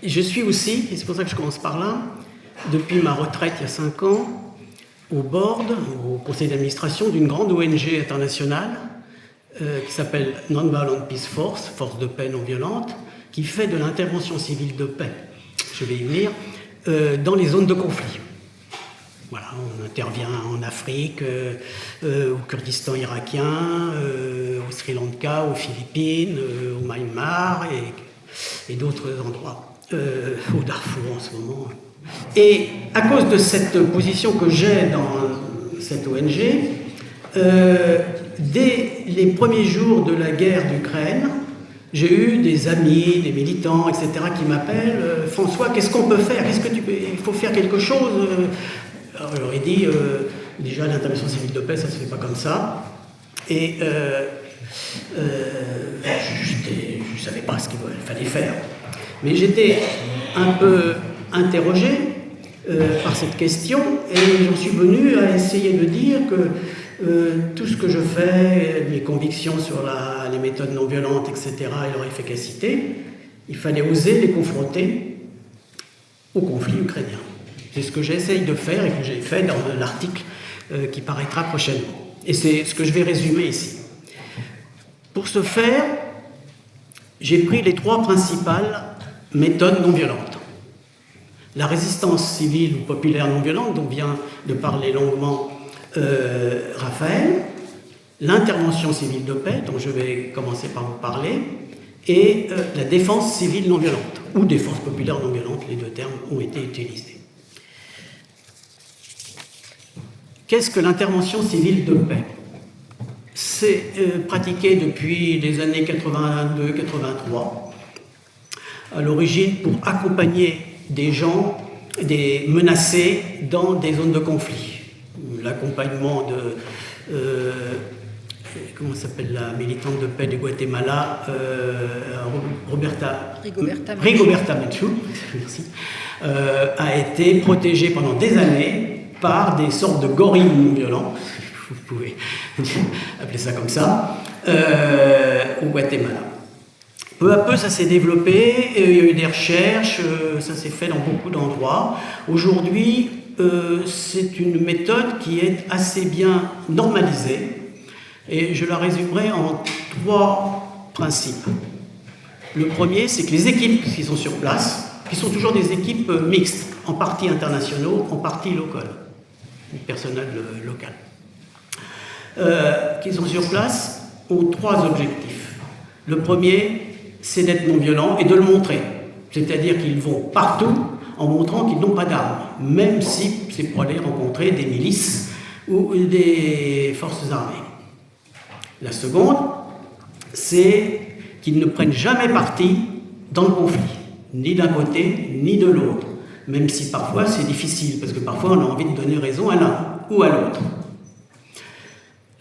je suis aussi, et c'est pour ça que je commence par là, depuis ma retraite il y a 5 ans, au board, au conseil d'administration d'une grande ONG internationale qui s'appelle Non-Violent Peace Force, force de paix non violente, qui fait de l'intervention civile de paix, je vais y venir, dans les zones de conflit. Voilà, on intervient en Afrique, au Kurdistan irakien, au Sri Lanka, aux Philippines, au Myanmar et d'autres endroits, au Darfour en ce moment. Et à cause de cette position que j'ai dans cette ONG, dès les premiers jours de la guerre d'Ukraine, j'ai eu des amis, des militants, etc. qui m'appellent « François, qu'est-ce qu'on peut faire ? Il faut faire quelque chose ?» Alors, je leur ai dit, déjà l'intervention civile de paix, ça ne se fait pas comme ça. Et je ne savais pas ce qu'il fallait faire. Mais j'étais un peu interrogé par cette question et j'en suis venu à essayer de dire que tout ce que je fais, mes convictions sur les méthodes non violentes, etc., et leur efficacité, il fallait oser les confronter au conflit ukrainien. C'est ce que j'essaye de faire et que j'ai fait dans l'article qui paraîtra prochainement. Et c'est ce que je vais résumer ici. Pour ce faire, j'ai pris les 3 principales méthodes non violentes. La résistance civile ou populaire non violente, dont vient de parler longuement Raphaël, l'intervention civile de paix, dont je vais commencer par vous parler, et la défense civile non violente, ou défense populaire non violente, les 2 termes ont été utilisés. Qu'est-ce que l'intervention civile de paix ? C'est pratiqué depuis les années 82-83, à l'origine pour accompagner des gens, des menacés dans des zones de conflit. L'accompagnement de, comment s'appelle la militante de paix du Guatemala, Rigoberta Menchú, merci, a été protégée pendant des années par des sortes de gorilles non violents, vous pouvez appeler ça comme ça, au Guatemala. Peu à peu, ça s'est développé, il y a eu des recherches, ça s'est fait dans beaucoup d'endroits. Aujourd'hui, c'est une méthode qui est assez bien normalisée, et je la résumerai en 3 principes. Le premier, c'est que les équipes qui sont sur place, qui sont toujours des équipes mixtes, en partie internationaux, en partie locales, du personnel local, qui sont sur place, ont 3 objectifs. Le premier, c'est d'être non violent et de le montrer. C'est-à-dire qu'ils vont partout en montrant qu'ils n'ont pas d'armes, même si c'est pour aller rencontrer des milices ou des forces armées. La seconde, c'est qu'ils ne prennent jamais parti dans le conflit, ni d'un côté, ni de l'autre, même si parfois c'est difficile, parce que parfois on a envie de donner raison à l'un ou à l'autre.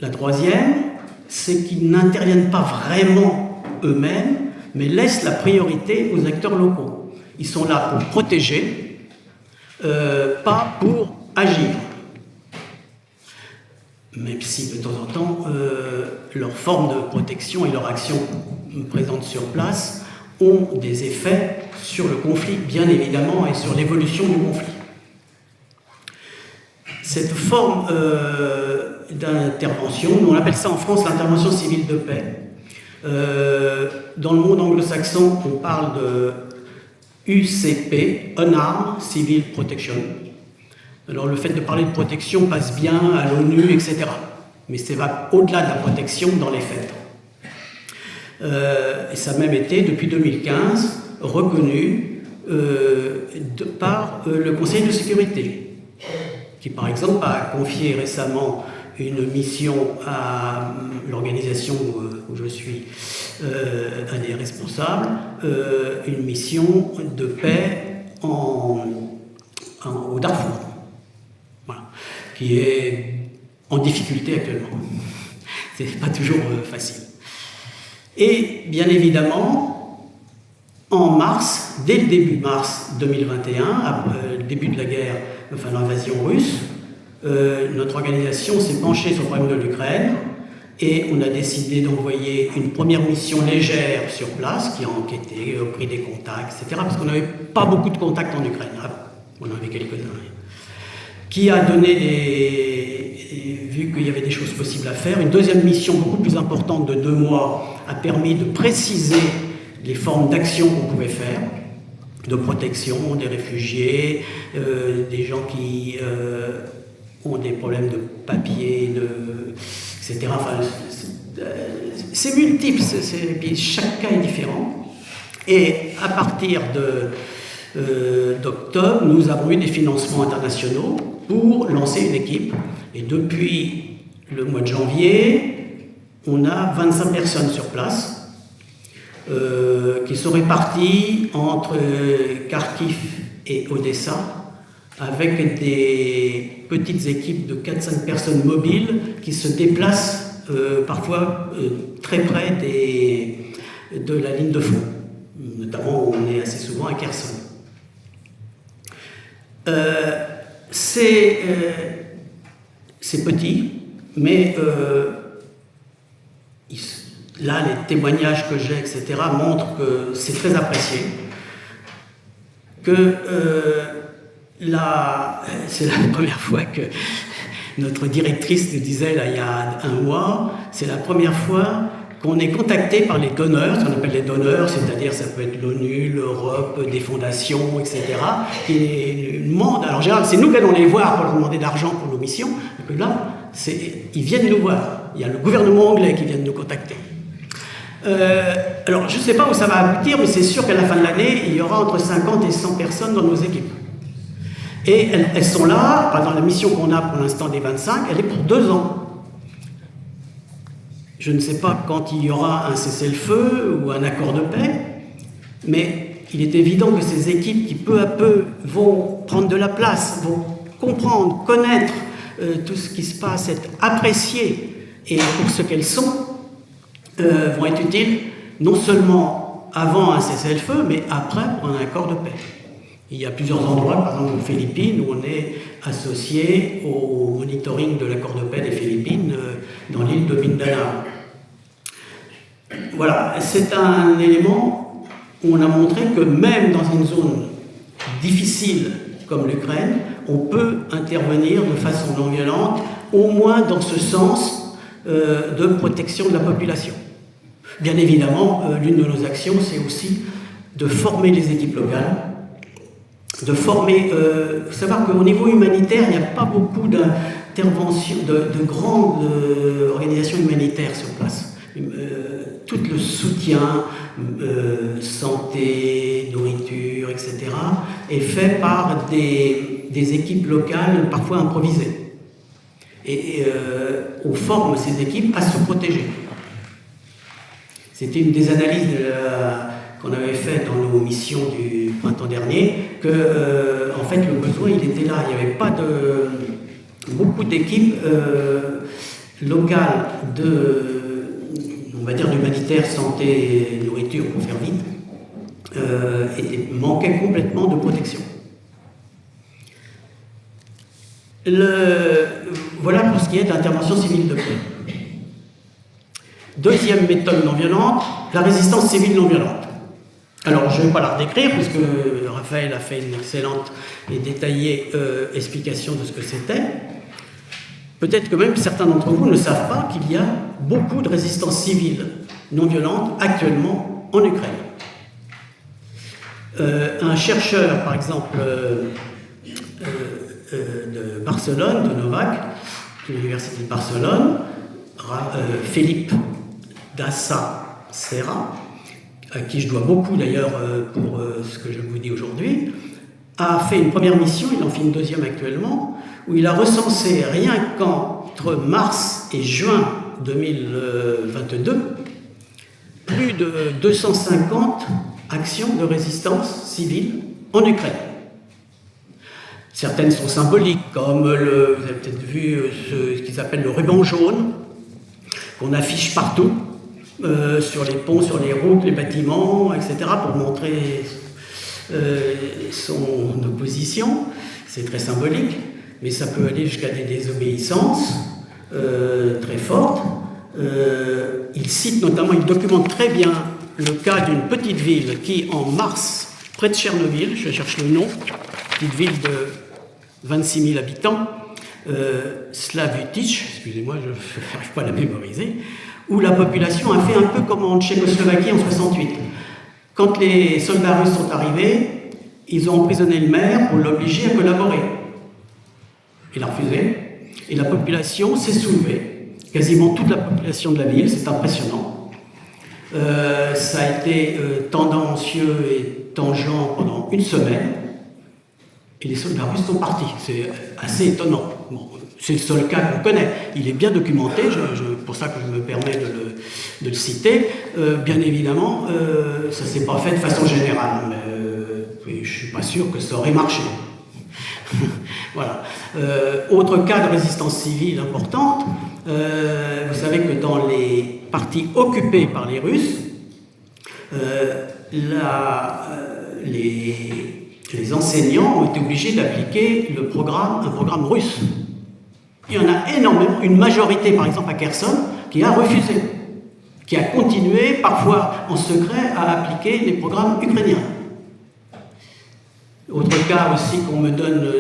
La troisième, c'est qu'ils n'interviennent pas vraiment eux-mêmes, mais laissent la priorité aux acteurs locaux. Ils sont là pour protéger, pas pour agir. Même si de temps en temps, leur forme de protection et leur action présente sur place ont des effets sur le conflit, bien évidemment, et sur l'évolution du conflit. Cette forme d'intervention, on appelle ça en France l'intervention civile de paix. Dans le monde anglo-saxon, on parle de UCP, Unarmed Civil Protection. Alors le fait de parler de protection passe bien à l'ONU, etc. Mais ça va au-delà de la protection dans les faits. Et ça a même été, depuis 2015, reconnu par le Conseil de sécurité, qui par exemple a confié récemment une mission à l'organisation où je suis un des responsables, une mission de paix au Darfour, voilà, qui est en difficulté actuellement. C'est pas toujours facile. Et bien évidemment, en mars, dès le début mars 2021, après le début de la guerre, enfin l'invasion russe, notre organisation s'est penchée sur le problème de l'Ukraine Et on a décidé d'envoyer une première mission légère sur place, qui a enquêté, pris des contacts, etc. Parce qu'on n'avait pas beaucoup de contacts en Ukraine. On en avait quelques-uns. Qui a donné vu qu'il y avait des choses possibles à faire. Une deuxième mission beaucoup plus importante de 2 mois a permis de préciser les formes d'action qu'on pouvait faire, de protection des réfugiés, des gens qui ont des problèmes de papier, etc. Enfin, c'est multiple, puis chaque cas est différent. Et à partir d'octobre, nous avons eu des financements internationaux pour lancer une équipe. Et depuis le mois de janvier, on a 25 personnes sur place qui sont réparties entre Kharkiv et Odessa, avec des petites équipes de 4-5 personnes mobiles qui se déplacent parfois très près de la ligne de front. Notamment, on est assez souvent à Kherson. C'est petit, mais là, les témoignages que j'ai, etc., montrent que c'est très apprécié, que c'est la première fois que notre directrice nous disait, là, il y a 1 mois, c'est la première fois qu'on est contacté par les donneurs, ce qu'on appelle les donneurs, c'est-à-dire ça peut être l'ONU, l'Europe, des fondations, etc., qui nous demandent, alors en général, c'est nous qui allons les voir pour leur demander d'argent pour nos missions, et que là, ils viennent nous voir. Il y a le gouvernement anglais qui vient de nous contacter. Alors, je ne sais pas où ça va aboutir, mais c'est sûr qu'à la fin de l'année, il y aura entre 50 et 100 personnes dans nos équipes. Et elles sont là, par exemple, la mission qu'on a pour l'instant des 25, elle est pour 2 ans. Je ne sais pas quand il y aura un cessez-le-feu ou un accord de paix, mais il est évident que ces équipes qui peu à peu vont prendre de la place, vont comprendre, connaître tout ce qui se passe, être appréciées et pour ce qu'elles sont, vont être utiles non seulement avant un cessez-le-feu, mais après pour un accord de paix. Il y a plusieurs endroits, par exemple aux Philippines, où on est associé au monitoring de l'accord de paix des Philippines dans l'île de Mindanao. Voilà, c'est un élément où on a montré que même dans une zone difficile comme l'Ukraine, on peut intervenir de façon non violente, au moins dans ce sens de protection de la population. Bien évidemment, l'une de nos actions, c'est aussi de former les équipes locales, de former, savoir qu'au niveau humanitaire, il n'y a pas beaucoup d'interventions, de grandes organisations humanitaires sur place. Tout le soutien, santé, nourriture, etc., est fait par des équipes locales, parfois improvisées. Et on forme ces équipes à se protéger. C'était une des analyses qu'on avait faites dans nos missions du printemps dernier, que en fait le besoin il était là, il n'y avait pas beaucoup d'équipes locales on va dire d'humanitaire, santé, nourriture pour faire vite, manquaient complètement de protection. Voilà pour ce qui est de l'intervention civile de paix. Deuxième méthode non violente, la résistance civile non violente. Alors, je ne vais pas la redécrire, puisque Raphaël a fait une excellente et détaillée explication de ce que c'était. Peut-être que même certains d'entre vous ne savent pas qu'il y a beaucoup de résistance civile non violente actuellement en Ukraine. Un chercheur, par exemple, de Barcelone, de Novak, de l'Université de Barcelone, Philippe Dassa Serra, à qui je dois beaucoup d'ailleurs pour ce que je vous dis aujourd'hui, a fait une première mission, il en fait une deuxième actuellement, où il a recensé rien qu'entre mars et juin 2022 plus de 250 actions de résistance civile en Ukraine. Certaines sont symboliques, comme vous avez peut-être vu ce qu'ils appellent le ruban jaune, qu'on affiche partout, sur les ponts, sur les routes, les bâtiments, etc., pour montrer son opposition. C'est très symbolique, mais ça peut aller jusqu'à des désobéissances très fortes. il cite notamment, il documente très bien le cas d'une petite ville qui, en mars, près de Tchernobyl, je cherche le nom, petite ville de 26 000 habitants, Slavutich, excusez-moi, je n'arrive pas à la mémoriser, où la population a fait un peu comme en Tchécoslovaquie en 68. Quand les soldats russes sont arrivés, ils ont emprisonné le maire pour l'obliger à collaborer. Il a refusé, et la population s'est soulevée, quasiment toute la population de la ville, c'est impressionnant. Ça a été tendancieux et tangent pendant une semaine, et les soldats russes sont partis. C'est assez étonnant. Bon, c'est le seul cas qu'on connaît. Il est bien documenté, pour ça que je me permets de le citer. Bien évidemment, ça ne s'est pas fait de façon générale, mais je ne suis pas sûr que ça aurait marché. Voilà. Autre cas de résistance civile importante, vous savez que dans les parties occupées par les Russes, les enseignants ont été obligés d'appliquer un programme russe. Il y en a énormément, une majorité par exemple à Kherson, qui a refusé, qui a continué parfois en secret à appliquer les programmes ukrainiens. Autre cas aussi qu'on me donne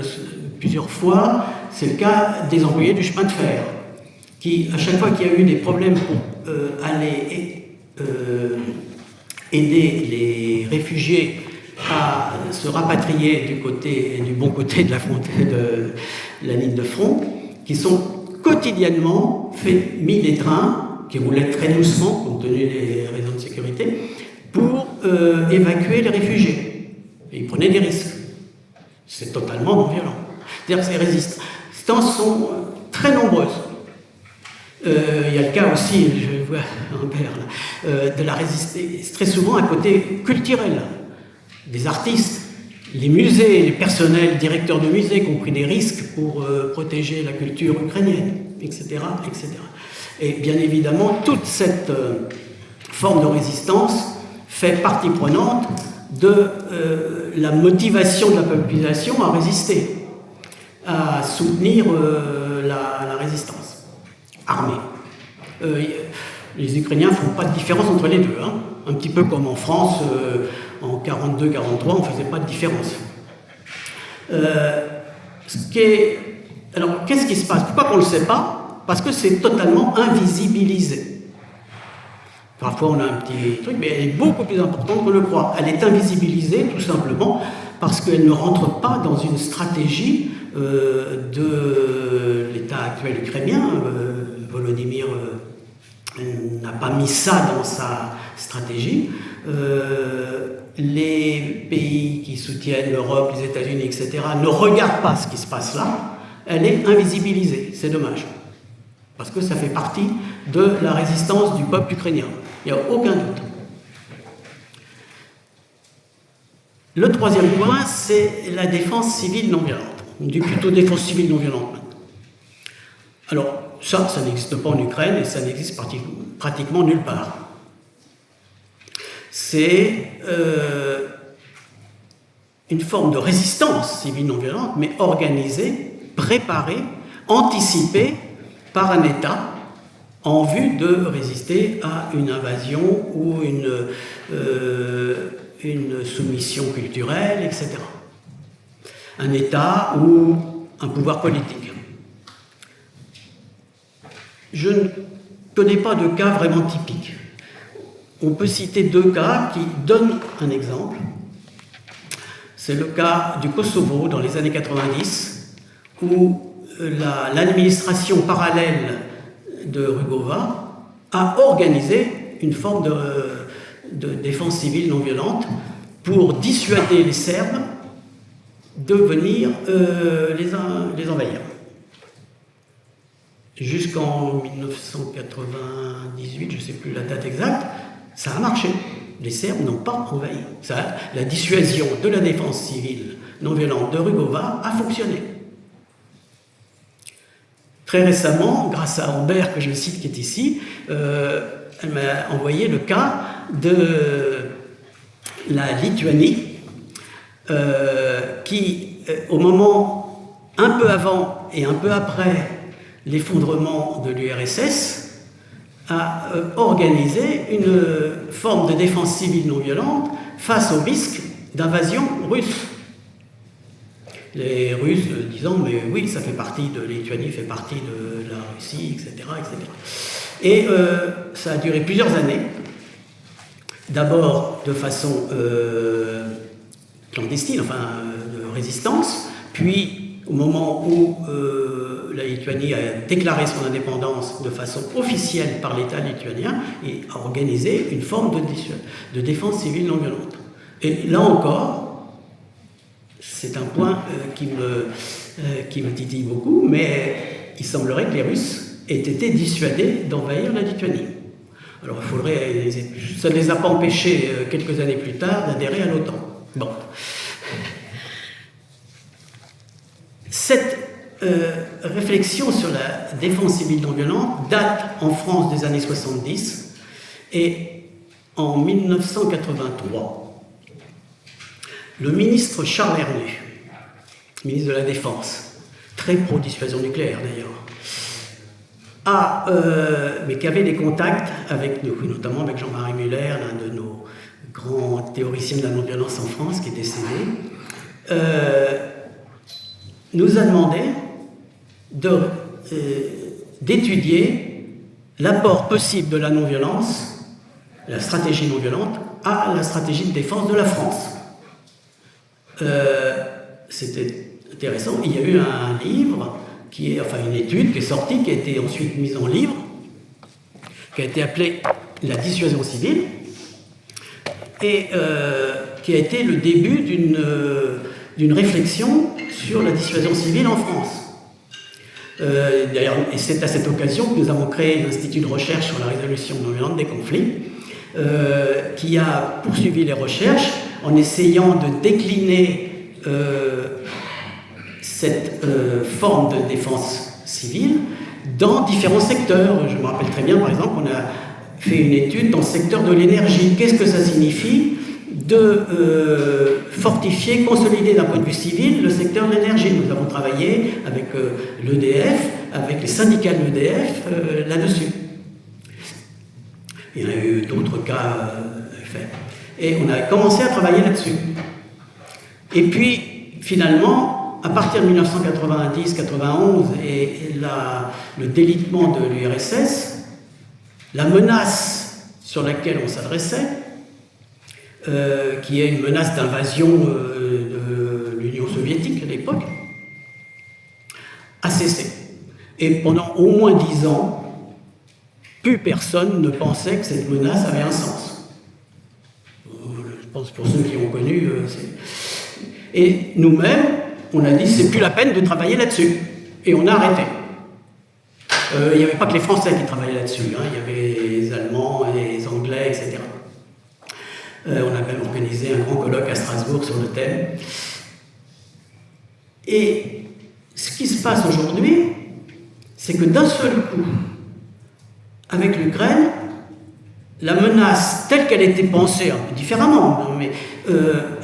plusieurs fois, c'est le cas des employés du chemin de fer, qui, à chaque fois qu'il y a eu des problèmes pour aller aider les réfugiés à se rapatrier du bon côté de la frontière, de la ligne de front, qui sont quotidiennement mis des trains qui roulaient très doucement, compte tenu des raisons de sécurité, pour évacuer les réfugiés. Et ils prenaient des risques. C'est totalement non violent. C'est-à-dire que ces résistances sont très nombreuses. Il y a le cas aussi, je vois Humbert, de la résistance, très souvent un côté culturel. Des artistes, les musées, les personnels, directeurs de musées qui ont pris des risques pour protéger la culture ukrainienne, etc., etc. Et bien évidemment, toute cette forme de résistance fait partie prenante de la motivation de la population à résister, à soutenir la résistance armée. Les Ukrainiens ne font pas de différence entre les deux, hein. Un petit peu comme en France, en 42-43, on ne faisait pas de différence. Alors, qu'est-ce qui se passe? Pourquoi on ne le sait pas? Parce que c'est totalement invisibilisé. Parfois, on a un petit truc, mais elle est beaucoup plus importante qu'on le croit. Elle est invisibilisée, tout simplement, parce qu'elle ne rentre pas dans une stratégie de l'État actuel ukrainien. Volodymyr n'a pas mis ça dans sa stratégie. Les pays qui soutiennent l'Europe, les États-Unis, etc., ne regardent pas ce qui se passe là. Elle est invisibilisée. C'est dommage. Parce que ça fait partie de la résistance du peuple ukrainien. Il n'y a aucun doute. Le troisième point, c'est la défense civile non violente. On dit plutôt défense civile non violente maintenant. Alors, ça n'existe pas en Ukraine et ça n'existe pratiquement nulle part. C'est une forme de résistance civile non violente, mais organisée, préparée, anticipée par un État en vue de résister à une invasion ou une soumission culturelle, etc. Un État ou un pouvoir politique. Je ne connais pas de cas vraiment typiques. On peut citer deux cas qui donnent un exemple. C'est le cas du Kosovo dans les années 90, où l'administration parallèle de Rugova a organisé une forme de défense civile non violente pour dissuader les Serbes de venir les envahir. Jusqu'en 1998, je ne sais plus la date exacte, ça a marché. Les Serbes n'ont pas envahi. La dissuasion de la défense civile non violente de Rugova a fonctionné. Très récemment, grâce à Humbert, que je cite, qui est ici, elle m'a envoyé le cas de la Lituanie, qui, au moment un peu avant et un peu après l'effondrement de l'URSS, a organisé une forme de défense civile non violente face au risque d'invasion russe. Les Russes disant, mais oui, ça fait partie de Lituanie, fait partie de la Russie, etc. etc. Et ça a duré plusieurs années, d'abord de façon clandestine, enfin de résistance, puis au moment où la Lituanie a déclaré son indépendance de façon officielle par l'État lituanien et a organisé une forme de défense civile non violente. Et là encore, c'est un point qui me titille beaucoup, mais il semblerait que les Russes aient été dissuadés d'envahir la Lituanie. Alors ça ne les a pas empêchés, quelques années plus tard, d'adhérer à l'OTAN. Bon. Cette réflexion sur la défense civile non violente date en France des années 70 et en 1983. Le ministre Charles Hernu, ministre de la Défense, très pro-dissuasion nucléaire d'ailleurs, mais qui avait des contacts avec nous, notamment avec Jean-Marie Muller, l'un de nos grands théoriciens de la non-violence en France, qui est décédé, nous a demandé d'étudier l'apport possible de la non-violence, la stratégie non-violente, à la stratégie de défense de la France. C'était intéressant. Il y a eu un livre, une étude qui est sortie, qui a été ensuite mise en livre, qui a été appelée La dissuasion civile, et qui a été le début d'une réflexion sur la dissuasion civile en France. D'ailleurs, et c'est à cette occasion que nous avons créé l'Institut de recherche sur la résolution non violente des conflits, qui a poursuivi les recherches en essayant de décliner cette forme de défense civile dans différents secteurs. Je me rappelle très bien, par exemple, on a fait une étude dans le secteur de l'énergie. Qu'est-ce que ça signifie de fortifier, consolider d'un point de vue civil le secteur de l'énergie? Nous avons travaillé avec l'EDF, avec les syndicats de l'EDF là-dessus. Il y en a eu d'autres cas faits. Et on a commencé à travailler là-dessus. Et puis, finalement, à partir de 1990-91 et le délitement de l'URSS, la menace sur laquelle on s'adressait, qui est une menace d'invasion de l'Union soviétique à l'époque, a cessé. Et pendant au moins 10 ans, plus personne ne pensait que cette menace avait un sens. Je pense pour ceux qui ont connu. Et nous-mêmes, on a dit c'est plus la peine de travailler là-dessus. Et on a arrêté. Il n'y avait pas que les Français qui travaillaient là-dessus. Il y avait les Allemands, les Anglais, etc. On a même organisé un grand colloque à Strasbourg sur le thème. Et ce qui se passe aujourd'hui, c'est que d'un seul coup, avec l'Ukraine, la menace telle qu'elle était pensée un peu différemment, mais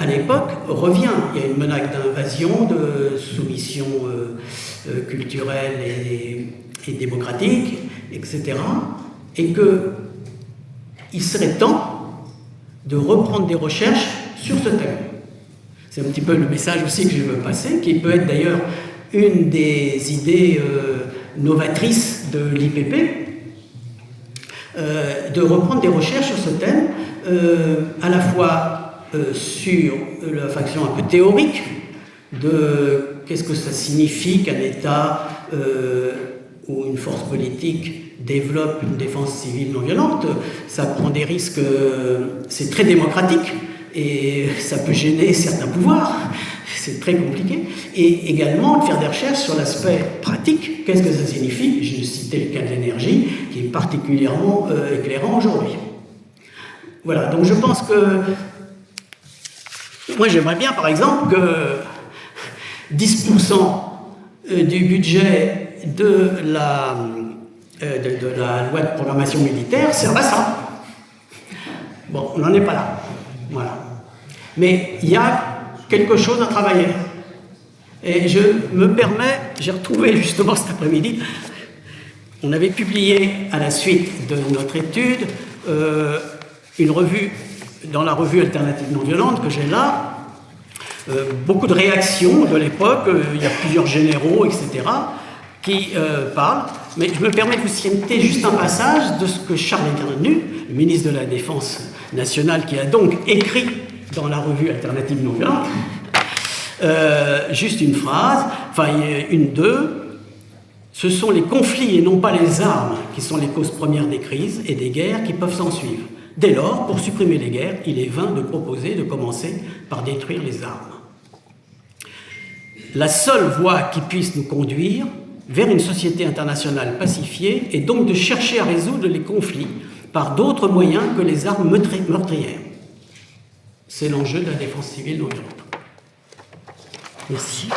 à l'époque revient. Il y a une menace d'invasion, de soumission culturelle et démocratique, etc. Et qu'il serait temps de reprendre des recherches sur ce thème. C'est un petit peu le message aussi que je veux passer, qui peut être d'ailleurs une des idées novatrices de l'IPP, de reprendre des recherches sur ce thème, à la fois sur la faction un peu théorique de qu'est-ce que ça signifie qu'un État ou une force politique développe une défense civile non violente. Ça prend des risques, c'est très démocratique et ça peut gêner certains pouvoirs, c'est très compliqué. Et également de faire des recherches sur l'aspect pratique, qu'est-ce que ça signifie. Je citais le cas de l'énergie qui est particulièrement éclairant aujourd'hui. Voilà, donc je pense que moi j'aimerais bien par exemple que 10% du budget de la loi de programmation militaire serve à ça. Bon, on n'en est pas là. Voilà. Mais il y a quelque chose à travailler. Et je me permets, j'ai retrouvé justement cet après-midi On avait publié à la suite de notre étude une revue, dans la revue Alternative non violente que j'ai là, beaucoup de réactions de l'époque, il y a plusieurs généraux, etc., qui parlent, mais je me permets de vous citer juste un passage de ce que Charles Egrainu, le ministre de la Défense nationale, qui a donc écrit dans la revue Alternative non violente, juste une phrase, enfin deux. Ce sont les conflits et non pas les armes qui sont les causes premières des crises et des guerres qui peuvent s'en suivre. Dès lors, pour supprimer les guerres, il est vain de proposer de commencer par détruire les armes. La seule voie qui puisse nous conduire vers une société internationale pacifiée est donc de chercher à résoudre les conflits par d'autres moyens que les armes meurtrières. C'est l'enjeu de la défense civile non violente. Merci.